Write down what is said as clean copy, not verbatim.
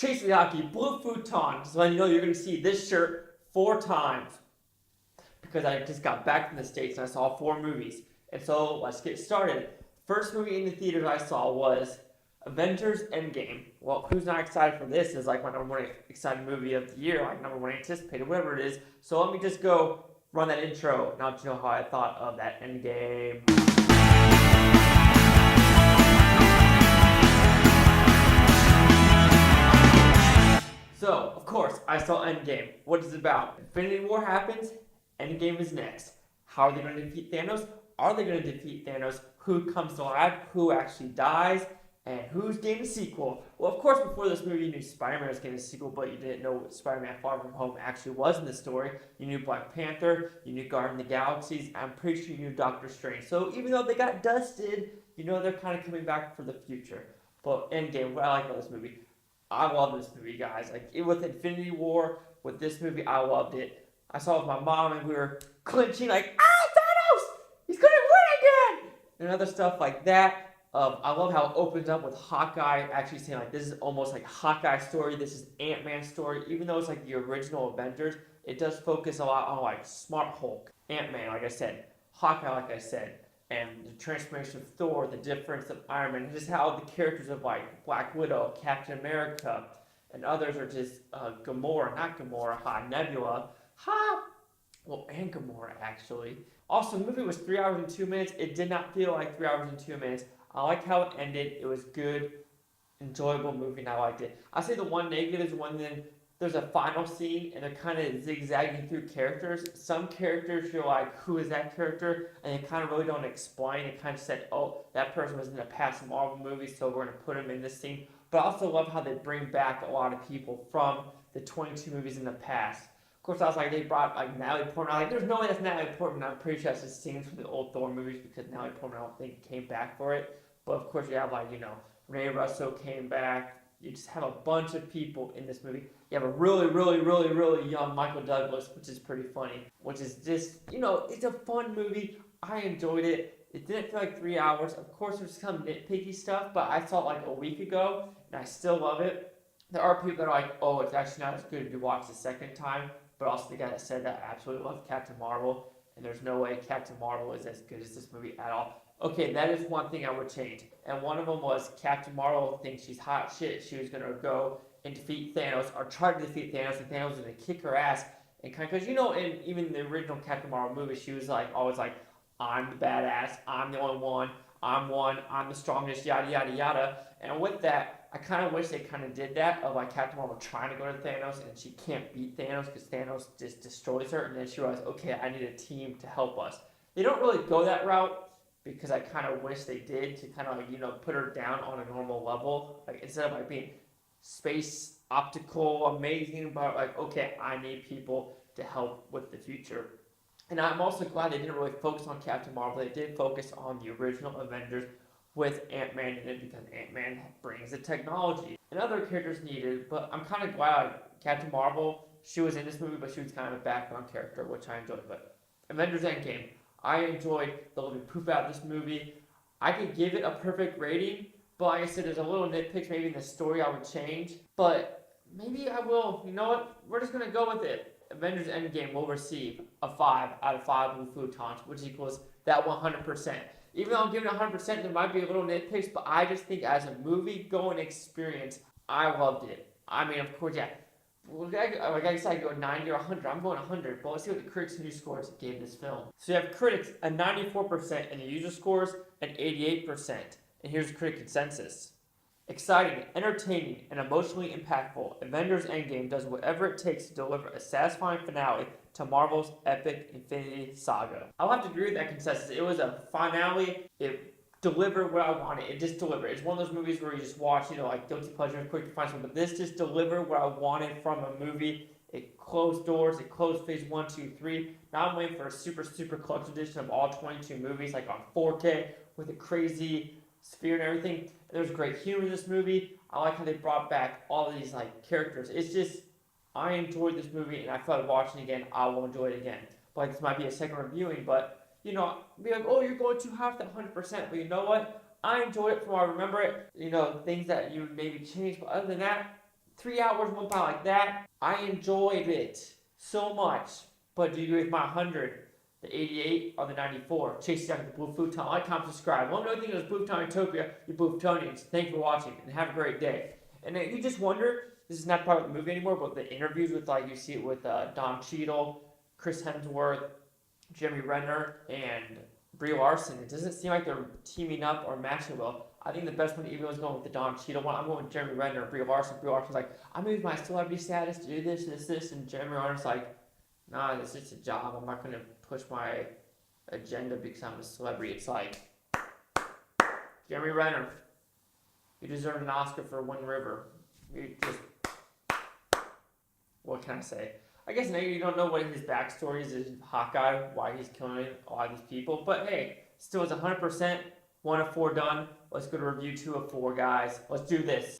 Chasing Hockey, blue futon. Just letting you know you're going to see this shirt 4 times. Because I just got back from the States and I saw 4 movies. And so let's get started. First movie in the theaters I saw was Avengers Endgame. Well, who's not excited for this? Is like my number 1 exciting movie of the year, like number 1 anticipated, whatever it is. So let me just go run that intro and I'll let you know how I thought of that Endgame. So, of course, I saw Endgame. What is it about? Infinity War happens, Endgame is next. How are they going to defeat Thanos? Are they going to defeat Thanos? Who comes to life? Who actually dies? And who's getting a sequel? Well, of course, before this movie, you knew Spider-Man was getting a sequel, but you didn't know what Spider-Man Far From Home actually was in the story. You knew Black Panther, you knew Guardians of the Galaxies, I'm pretty sure you knew Doctor Strange. So even though they got dusted, you know they're kind of coming back for the future. But Endgame, what I like about this movie, I love this movie, guys. Like, with Infinity War, with this movie, I loved it. I saw it with my mom, and we were clinching, like, Thanos! He's gonna win again! And other stuff like that. I love how it opens up with Hawkeye actually saying, like, this is almost like Hawkeye's story, this is Ant-Man's story. Even though it's like the original Avengers, it does focus a lot on, like, Smart Hulk, Ant-Man, like I said, Hawkeye, like I said, and the transformation of Thor, the difference of Iron Man, just how the characters of, like, Black Widow, Captain America, and others are just Nebula, and Gamora, actually. Also, the movie was 3 hours and 2 minutes. It did not feel like 3 hours and 2 minutes. I like how it ended. It was good, enjoyable movie, and I liked it. I say the one negative is when there's a final scene, and they're kind of zigzagging through characters. Some characters, you're like, who is that character? And they kind of really don't explain. It kind of said, oh, that person was in a past Marvel movie, so we're going to put him in this scene. But I also love how they bring back a lot of people from the 22 movies in the past. Of course, I was like, they brought like Natalie Portman. I was like, there's no way that's Natalie Portman. I'm pretty sure that's just scenes from the old Thor movies because Natalie Portman, I don't think, came back for it. But of course, you have like, Russo came back. You just have a bunch of people in this movie. You have a really, really, really, really young Michael Douglas, which is pretty funny. Which is just, it's a fun movie. I enjoyed it. It didn't feel like 3 hours. Of course, there's some nitpicky stuff, but I saw it like a week ago, and I still love it. There are people that are like, oh, it's actually not as good if you watch the second time. But also the guy that said that absolutely loved Captain Marvel, and there's no way Captain Marvel is as good as this movie at all. Okay, that is one thing I would change. And one of them was Captain Marvel thinks she's hot shit. She was going to go and defeat Thanos, or try to defeat Thanos, and Thanos was going to kick her ass. And kind of, because, in even the original Captain Marvel movie, she was like, always like, I'm the badass, I'm the only one, I'm the strongest, yada, yada, yada. And with that, I kind of wish they kind of did that, of like Captain Marvel trying to go to Thanos, and she can't beat Thanos because Thanos just destroys her, and then she realizes, okay, I need a team to help us. They don't really go that route, because I kind of wish they did, to kind of like, put her down on a normal level. Like, instead of like being space optical amazing, but like, okay, I need people to help with the future. And I'm also glad they didn't really focus on Captain Marvel. They did focus on the original Avengers with Ant-Man in it, because Ant-Man brings the technology. And other characters needed, but I'm kind of glad Captain Marvel, she was in this movie, but she was kind of a background character, which I enjoyed. But Avengers Endgame, I enjoyed the living poop out of this movie. I could give it a perfect rating, but like I said, there's a little nitpicks maybe in the story I would change. But maybe I will. You know what? We're just going to go with it. Avengers Endgame will receive a 5 out of 5 blue futons, which equals that 100%. Even though I'm giving it 100%, there might be a little nitpicks, but I just think as a movie-going experience, I loved it. I mean, of course, yeah. Like I said, I go 90 or 100. I'm going 100, but let's see what the critics and user scores gave this film. So you have critics a 94% and the user scores an 88%. And here's the critic consensus. Exciting, entertaining, and emotionally impactful, Avengers Endgame does whatever it takes to deliver a satisfying finale to Marvel's epic Infinity Saga. I'll have to agree with that consensus. It was a finale. It delivered what I wanted. It just delivered. It's one of those movies where you just watch, like guilty pleasure, quick to find something. But this just delivered what I wanted from a movie. It closed doors. It closed phase 1, 2, 3. Now I'm waiting for a super, super collector's edition of all 22 movies, like on 4K with a crazy sphere and everything. And there's great humor in this movie. I like how they brought back all of these like characters. It's just, I enjoyed this movie, and I feel like watching it again, I will enjoy it again. But like, this might be a second reviewing, but be like, oh, you're going too high for that 100%. But you know what? I enjoyed it from what I remember it. Things that you maybe change, but other than that, 3 hours went by like that. I enjoyed it so much. But do you agree with my 100, the 88, or the 94? Chase down the Blue Futon. Like, comment, subscribe. One other thing is Blue Futon Utopia, you Blue Futonians. Thanks for watching, and have a great day. And you just wonder, this is not part of the movie anymore, but the interviews with, like, you see it with Don Cheadle, Chris Hemsworth, Jeremy Renner, and Brie Larson. It doesn't seem like they're teaming up or matching well. I think the best one even was going with the Don Cheadle one. I'm going with Jeremy Renner and Brie Larson. Brie Larson's like, I'm using my celebrity status to do this, and Jeremy Renner's like, nah, it's just a job. I'm not going to push my agenda because I'm a celebrity. It's like, Jeremy Renner, you deserve an Oscar for Wind River. You just, what can I say? I guess now you don't know what his backstory is as Hawkeye, why he's killing a lot of these people. But hey, still it's 100%, 1 of 4 done. Let's go to review 2 of 4, guys. Let's do this.